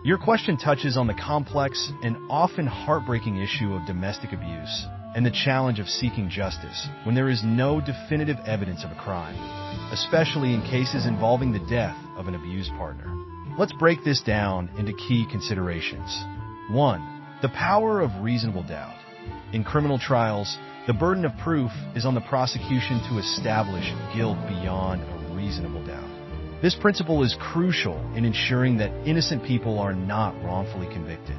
Your question touches on the complex and often heartbreaking issue of domestic abuse and the challenge of seeking justice when there is no definitive evidence of a crime, especially in cases involving the death of an abused partner. Let's break this down into key considerations. 1. The power of reasonable doubt. In criminal trials, the burden of proof is on the prosecution to establish guilt beyond a reasonable doubt. This principle is crucial in ensuring that innocent people are not wrongfully convicted.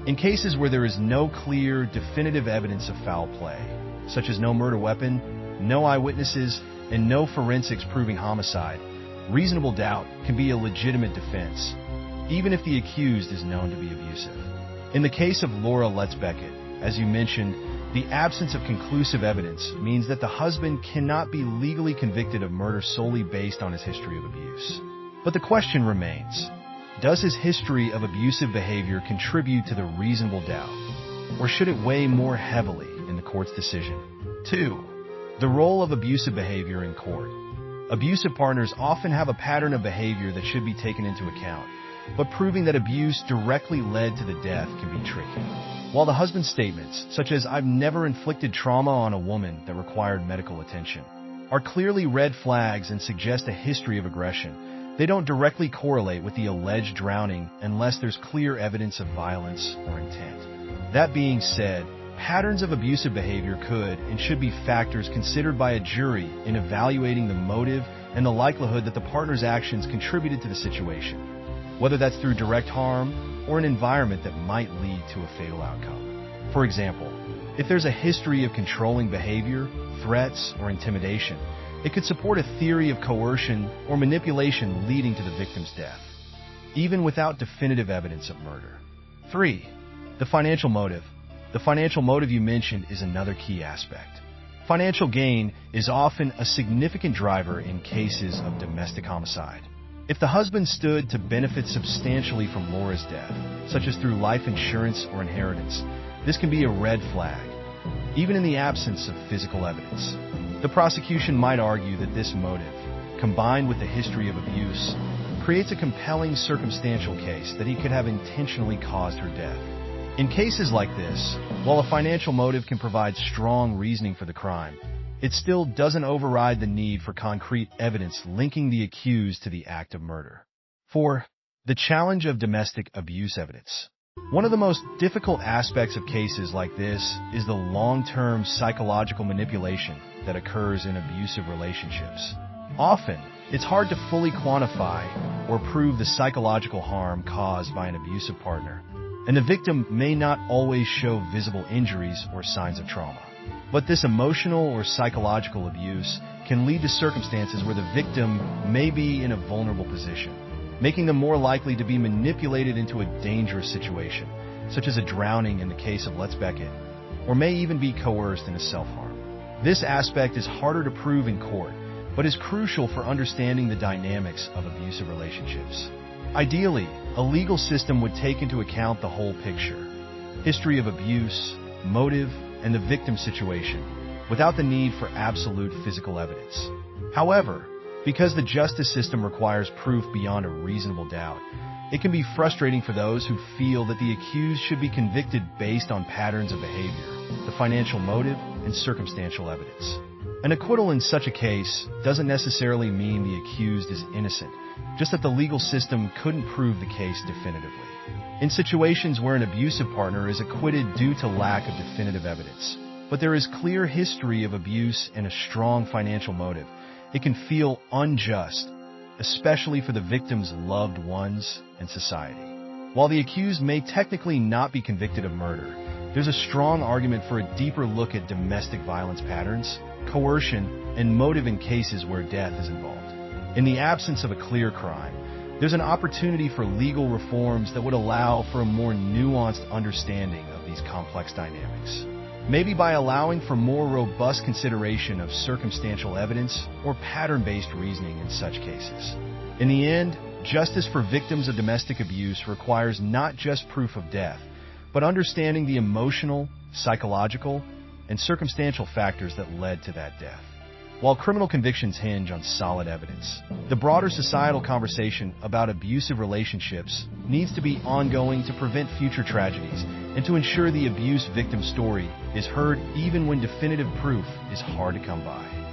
In cases where there is no clear, definitive evidence of foul play, such as no murder weapon, no eyewitnesses, and no forensics proving homicide, reasonable doubt can be a legitimate defense, even if the accused is known to be abusive. In the case of Laura Letts Beckett, as you mentioned, the absence of conclusive evidence means that the husband cannot be legally convicted of murder solely based on his history of abuse. But the question remains, does his history of abusive behavior contribute to the reasonable doubt, or should it weigh more heavily in the court's decision? 2. The role of abusive behavior in court. Abusive partners often have a pattern of behavior that should be taken into account, but proving that abuse directly led to the death can be tricky. While the husband's statements, such as "I've never inflicted trauma on a woman that required medical attention," are clearly red flags and suggest a history of aggression, they don't directly correlate with the alleged drowning unless there's clear evidence of violence or intent. That being said, patterns of abusive behavior could and should be factors considered by a jury in evaluating the motive and the likelihood that the partner's actions contributed to the situation, whether that's through direct harm or an environment that might lead to a fatal outcome. For example, if there's a history of controlling behavior, threats, or intimidation, it could support a theory of coercion or manipulation leading to the victim's death, even without definitive evidence of murder. 3. The financial motive. The financial motive you mentioned is another key aspect. Financial gain is often a significant driver in cases of domestic homicide. If the husband stood to benefit substantially from Laura's death, such as through life insurance or inheritance, this can be a red flag, even in the absence of physical evidence. The prosecution might argue that this motive, combined with the history of abuse, creates a compelling circumstantial case that he could have intentionally caused her death. In cases like this, while a financial motive can provide strong reasoning for the crime, it still doesn't override the need for concrete evidence linking the accused to the act of murder. 4. The challenge of domestic abuse evidence. One of the most difficult aspects of cases like this is the long-term psychological manipulation that occurs in abusive relationships. Often, it's hard to fully quantify or prove the psychological harm caused by an abusive partner, and the victim may not always show visible injuries or signs of trauma. But this emotional or psychological abuse can lead to circumstances where the victim may be in a vulnerable position, making them more likely to be manipulated into a dangerous situation, such as a drowning in the case of Letts Beckett, or may even be coerced into self-harm. This aspect is harder to prove in court, but is crucial for understanding the dynamics of abusive relationships. Ideally, a legal system would take into account the whole picture: history of abuse, motive, and the victim's situation, without the need for absolute physical evidence. However, because the justice system requires proof beyond a reasonable doubt, it can be frustrating for those who feel that the accused should be convicted based on patterns of behavior, the financial motive, and circumstantial evidence. An acquittal in such a case doesn't necessarily mean the accused is innocent, just that the legal system couldn't prove the case definitively. In situations where an abusive partner is acquitted due to lack of definitive evidence, but there is clear history of abuse and a strong financial motive, it can feel unjust, especially for the victim's loved ones and society. While the accused may technically not be convicted of murder, there's a strong argument for a deeper look at domestic violence patterns, coercion, and motive in cases where death is involved. In the absence of a clear crime, there's an opportunity for legal reforms that would allow for a more nuanced understanding of these complex dynamics. Maybe by allowing for more robust consideration of circumstantial evidence or pattern-based reasoning in such cases. In the end, justice for victims of domestic abuse requires not just proof of death, but understanding the emotional, psychological, and circumstantial factors that led to that death. while criminal convictions hinge on solid evidence. The broader societal conversation about abusive relationships needs to be ongoing to prevent future tragedies and to ensure the abuse victim story is heard even when definitive proof is hard to come by.